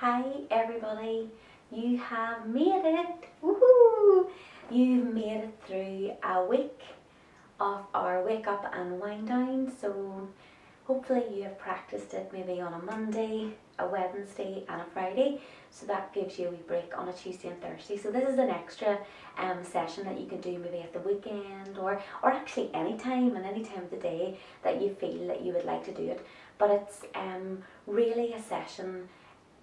Hi everybody, you have made it. Woohoo! You've made it through a week of our wake up and wind down. So hopefully you have practiced it maybe on a Monday, a Wednesday and a Friday. So that gives you a wee break on a Tuesday and Thursday. So this is an extra session that you can do maybe at the weekend or actually any time and any time of the day that you feel that you would like to do it. But it's really a session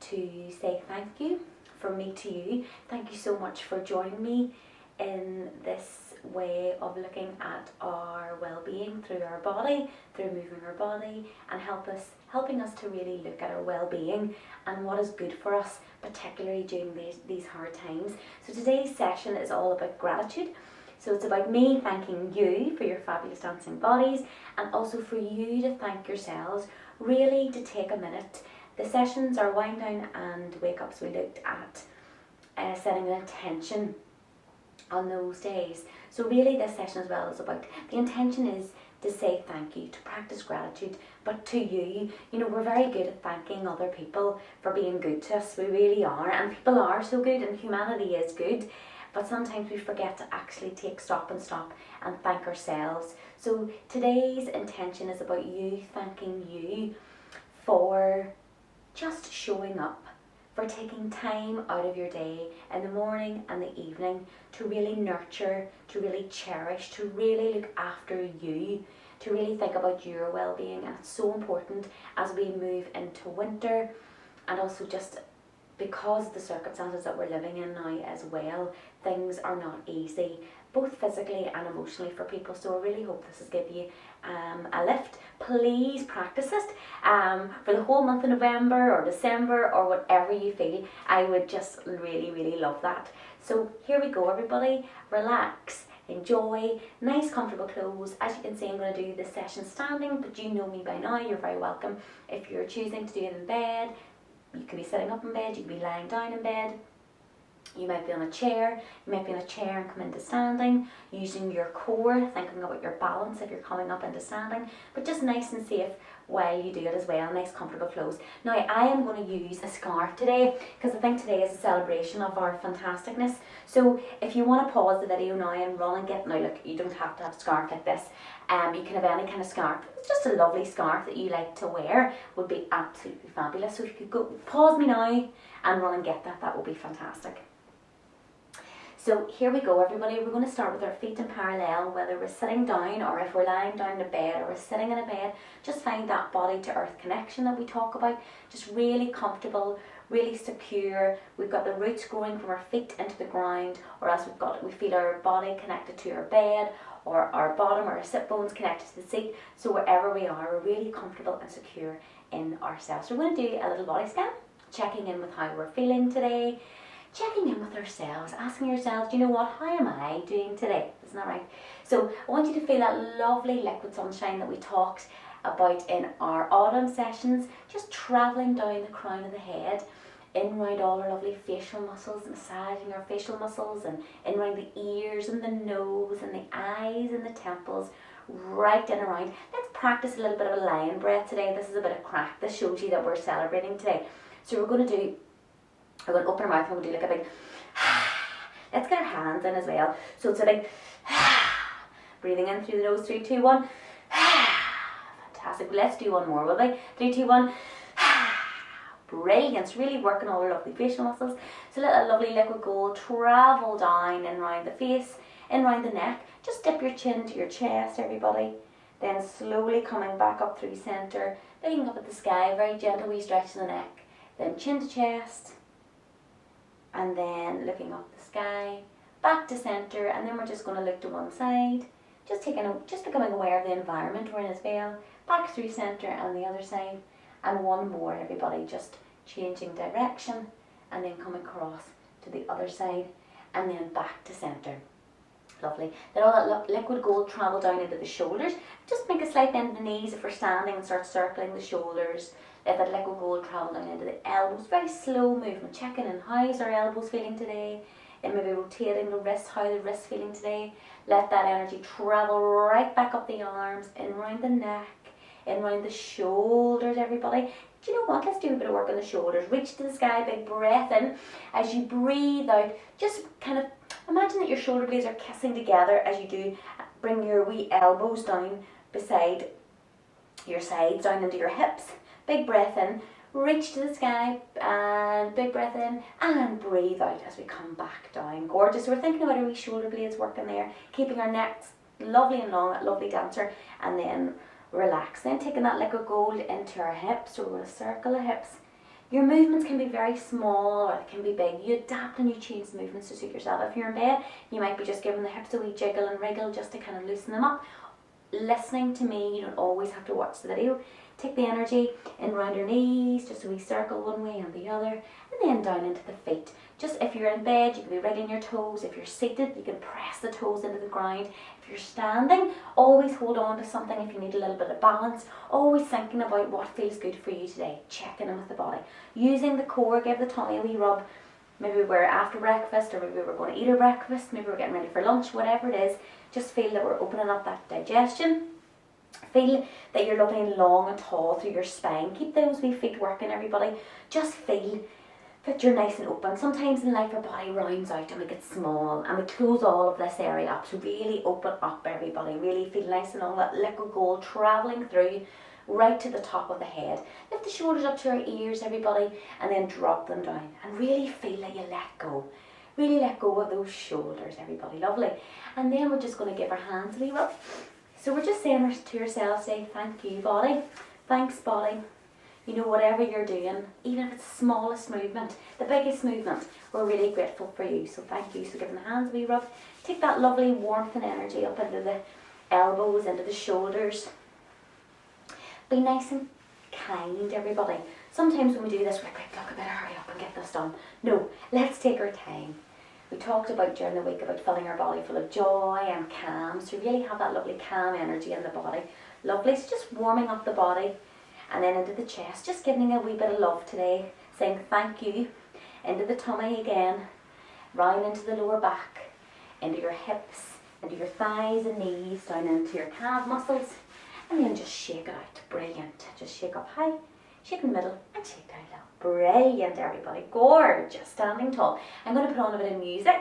to say thank you from me to you. Thank you so much for joining me in this way of looking at our well-being through our body, through moving our body, and helping us to really look at our well-being and what is good for us, particularly during these hard times. So today's session is all about gratitude. So it's about me thanking you for your fabulous dancing bodies, and also for you to thank yourselves, really to take a minute. The sessions are wind down and wake ups. We looked at setting an intention on those days. So really this session as well is about, the intention is to say thank you, to practice gratitude, but to you. You know, we're very good at thanking other people for being good to us. We really are, and people are so good and humanity is good, but sometimes we forget to actually take stock and thank ourselves. So today's intention is about you thanking you for just showing up, for taking time out of your day in the morning and the evening to really nurture, to really cherish, to really look after you, to really think about your well-being. And it's so important as we move into winter, and also just because of the circumstances that we're living in now as well, things are not easy, both physically and emotionally for people. So I really hope this has given you a lift. Please practice it for the whole month of November or December or whatever you feel. I would just really love that. So here we go everybody, relax, enjoy, nice comfortable clothes. As you can see, I'm going to do this session standing, but you know me by now, you're very welcome. If you're choosing to do it in bed, you can be sitting up in bed, you can be lying down in bed. You might be on a chair, you might be on a chair and come into standing, using your core, thinking about your balance if you're coming up into standing, but just nice and safe while you do it as well, nice comfortable clothes. Now I am going to use a scarf today, because I think today is a celebration of our fantasticness. So if you want to pause the video now and run and get, now look, you don't have to have a scarf like this, you can have any kind of scarf. It's just a lovely scarf that you like to wear, would be absolutely fabulous. So if you could go, pause me now and run and get that, that would be fantastic. So here we go everybody, we're going to start with our feet in parallel, whether we're sitting down or if we're lying down in a bed or we're sitting in a bed. Just find that body to earth connection that we talk about, just really comfortable, really secure. We've got the roots growing from our feet into the ground, or else we feel our body connected to our bed, or our bottom or our sit bones connected to the seat. So wherever we are, we're really comfortable and secure in ourselves. So we're going to do a little body scan, checking in with how we're feeling today. Checking in with ourselves, asking yourselves, do you know what, how am I doing today? Isn't that right? So I want you to feel that lovely liquid sunshine that we talked about in our autumn sessions, just travelling down the crown of the head, in round all our lovely facial muscles, massaging our facial muscles, and in round the ears and the nose and the eyes and the temples, right in around. Let's practice a little bit of a lion breath today. This is a bit of crack. This shows you that we're celebrating today. So we're going to open our mouth and we'll do like a big let's get our hands in as well. So it's a big breathing in through the nose, 3, 2, 1. Fantastic. Let's do one more, will we? 3, 2, 1. Brilliant. It's really working all our lovely facial muscles. So let that lovely liquid gold travel down and round the face, in round the neck. Just dip your chin to your chest, everybody. Then slowly coming back up through centre, looking up at the sky, very gentle wee stretch in the neck. Then chin to chest, and then looking up the sky, back to centre, and then we're just going to look to one side, just becoming aware of the environment we're in as well, back through centre and the other side, and one more everybody, just changing direction, and then coming across to the other side, and then back to centre. Lovely. Then all that liquid gold travel down into the shoulders. Just make a slight bend in the knees if we're standing and start circling the shoulders. Let that liquid gold travel down into the elbows. Very slow movement. Checking in, how's our elbows feeling today? And maybe rotating the wrist, how the wrist feeling today. Let that energy travel right back up the arms, in round the neck, in round the shoulders, everybody. do you know what, let's do a bit of work on the shoulders. Reach to the sky, big breath in. As you breathe out, just kind of imagine that your shoulder blades are kissing together as you do. Bring your wee elbows down beside your sides, down into your hips. Big breath in, reach to the sky, and big breath in, and breathe out as we come back down. Gorgeous. So we're thinking about our wee shoulder blades working there, keeping our necks lovely and long, lovely dancer, and then relax. Then taking that liquid gold into our hips, so we're going to circle the hips. Your movements can be very small or they can be big. You adapt and you change the movements to suit yourself. If you're in bed, you might be just giving the hips a wee jiggle and wriggle just to kind of loosen them up. Listening to me, you don't always have to watch the video. Take the energy in around your knees, just a wee circle one way and the other, and then down into the feet. Just if you're in bed, you can be wriggling your toes. If you're seated, you can press the toes into the ground. If you're standing, always hold on to something if you need a little bit of balance. Always thinking about what feels good for you today. Checking in with the body. Using the core, give the tummy a wee rub. Maybe we're after breakfast, or maybe we're going to eat our breakfast, maybe we're getting ready for lunch, whatever it is. Just feel that we're opening up that digestion. Feel that you're looking long and tall through your spine. Keep those wee feet working, everybody. Just feel that you're nice and open. Sometimes in life our body rounds out and we get small and we close all of this area up. So really open up, everybody. Really feel nice and all that liquid gold travelling through right to the top of the head. Lift the shoulders up to our ears, everybody, and then drop them down. And really feel that you let go. Really let go of those shoulders, everybody. Lovely. And then we're just going to give our hands a wee rub. So we're just saying to ourselves, say, thank you, body. Thanks, body. You know, whatever you're doing, even if it's the smallest movement, the biggest movement, we're really grateful for you. So thank you. So giving the hands a wee rub. Take that lovely warmth and energy up into the elbows, into the shoulders. Be nice and kind, everybody. Sometimes when we do this, we're like, look, I better hurry up and get this done. No, let's take our time. We talked about during the week about filling our body full of joy and calm. So really have that lovely calm energy in the body. Lovely. So just warming up the body and then into the chest. Just giving a wee bit of love today. Saying thank you. Into the tummy again. Round into the lower back. Into your hips. Into your thighs and knees. Down into your calf muscles. And then just shake it out. Brilliant. Just shake up high. Shake in the middle and shake down low. Brilliant, everybody. Gorgeous. Standing tall. I'm going to put on a bit of music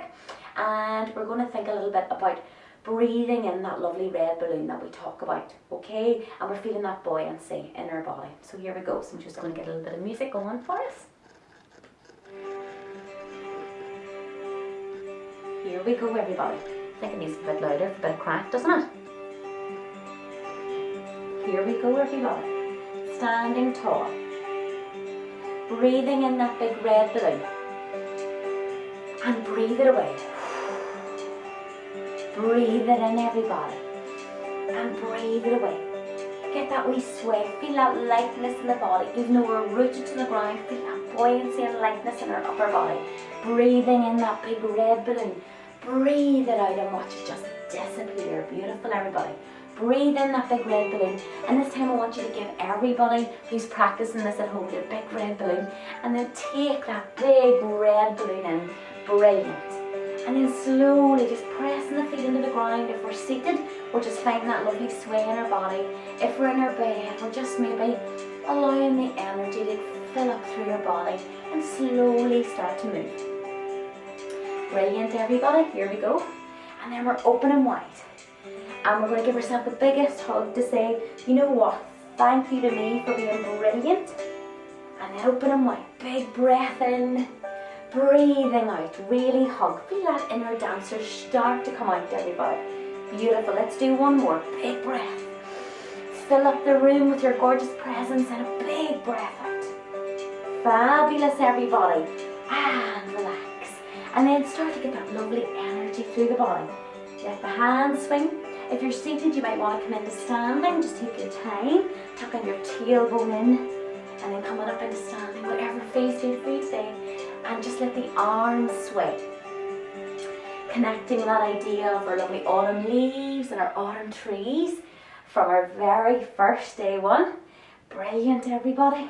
and we're going to think a little bit about breathing in that lovely red balloon that we talk about. Okay? And we're feeling that buoyancy in our body. So here we go. So I'm just going to get a little bit of music going for us. Here we go, everybody. I think it needs a bit louder, a bit of crack, doesn't it? Here we go, everybody. Standing tall. Breathing in that big red balloon. And breathe it away. Breathe it in, everybody. And breathe it away. Get that wee sway. Feel that lightness in the body. Even though we're rooted to the ground, feel that buoyancy and lightness in our upper body. Breathing in that big red balloon. Breathe it out and watch it just disappear. Beautiful, everybody. Breathe in that big red balloon, and this time I want you to give everybody who's practicing this at home their big red balloon, and then take that big red balloon in. Brilliant. And then slowly just pressing the feet into the ground. If we're seated, we're just finding that lovely sway in our body. If we're in our bed, we're just maybe allowing the energy to fill up through your body and slowly start to move. Brilliant, everybody. Here we go. And then we're opening wide. And we're going to give ourselves the biggest hug to say, you know what, thank you to me for being brilliant. And then open them wide. Big breath in, breathing out, really hug. Feel that inner dancer start to come out, everybody. Beautiful. Let's do one more. Big breath. Fill up the room with your gorgeous presence and a big breath out. Fabulous, everybody. And relax. And then start to get that lovely energy through the body. Let the hands swing. If you're seated, you might want to come into standing. Just take your time. Tucking your tailbone in. And then coming up into standing. Whatever feels good for you today. And just let the arms sway. Connecting with that idea of our lovely autumn leaves and our autumn trees from our very first day one. Brilliant, everybody.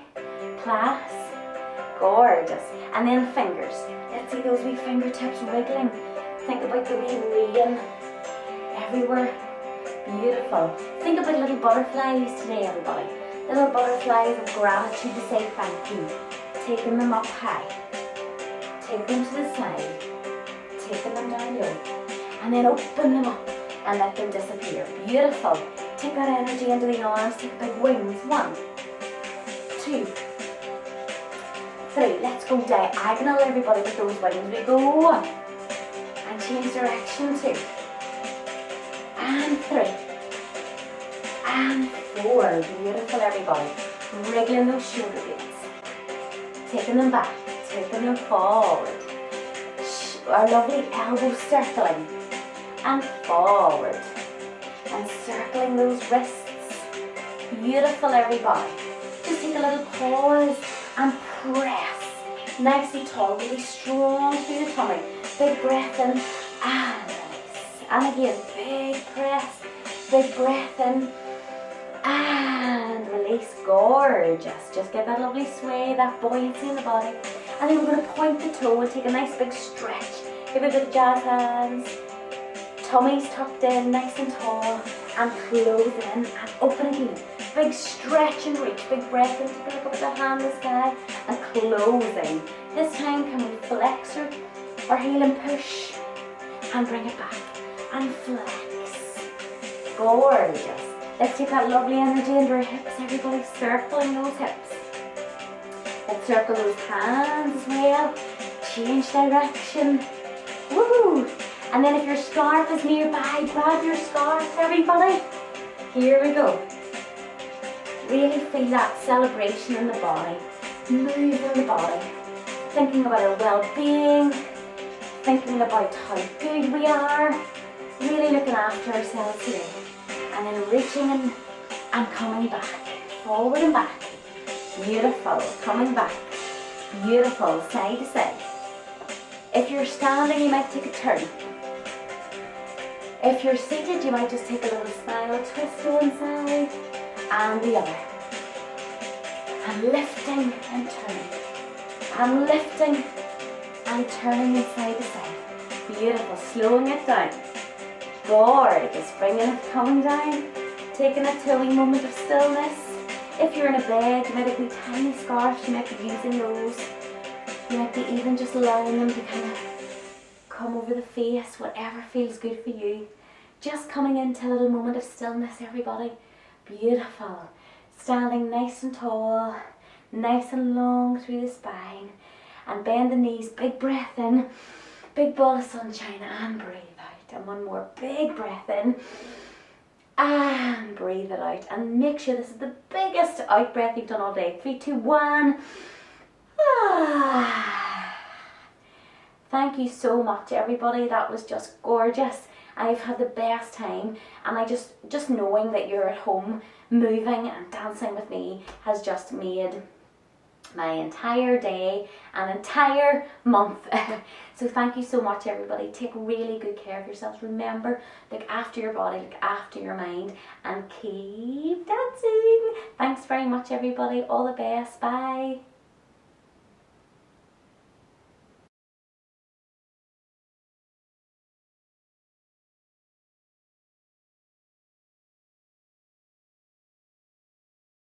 Class. Gorgeous. And then fingers. Let's see those wee fingertips wiggling. Think about the wee rain everywhere. Beautiful. Think about little butterflies today, everybody. little butterflies of gratitude to say thank you. Taking them up high, taking them to the side, taking them down low, and then open them up and let them disappear. Beautiful. Take that energy into the arms, take big wings. 1, 2, 3. Let's go diagonal, everybody, with those wings. We go up and change direction. 2 and 3 and 4. Beautiful, everybody. Wriggling those shoulder blades. Taking them back, taking them forward. Our lovely elbows circling and forward. And circling those wrists. Beautiful, everybody. Just take a little pause and press. Nice and tall, really strong through the tummy. Big breath in and release. And again, big press, big breath in and release. Gorgeous. Just get that lovely sway, that buoyancy in the body. And then we're going to point the toe and take a nice big stretch. Give it a bit of jazz hands. Tummy's tucked in, nice and tall. And close in and open again. Big stretch and reach. Big breath in. Take a look up at the hand, the sky. And closing. This time can we flex our heel and push. And bring it back. And flex. Gorgeous. Let's take that lovely energy into our hips. Everybody circling those hips. Let's circle those hands as well. Change direction. Woo! And then if your scarf is nearby, grab your scarf, everybody. Here we go. Really feel that celebration in the body. Moving the body. Thinking about our well-being. Thinking about how good we are. Really looking after ourselves today. And then reaching in and coming back. Forward and back. Beautiful. Coming back. Beautiful. Side to side. If you're standing, you might take a turn. If you're seated, you might just take a little smile, twist to one side and the other. And lifting and turning. And lifting and turning side to side. Beautiful. Slowing it down. Gorgeous. Bringing it, coming down. Taking it to a wee moment of stillness. If you're in a bed, you might have wee tiny scarves, you might be using those. You might be even just allowing them to kind of come over the face, whatever feels good for you. Just coming into a little moment of stillness, everybody. Beautiful. Standing nice and tall, nice and long through the spine. And bend the knees, big breath in, big ball of sunshine, and breathe out. And one more big breath in, and breathe it out. And make sure this is the biggest out breath you've done all day. 3, 2, 1. Thank you so much, everybody. That was just gorgeous. I've had the best time, and I just knowing that you're at home moving and dancing with me has just made my entire day, an entire month. So thank you so much, everybody. Take really good care of yourselves. Remember, look after your body, look after your mind, and keep dancing. Thanks very much, everybody. All the best. Bye.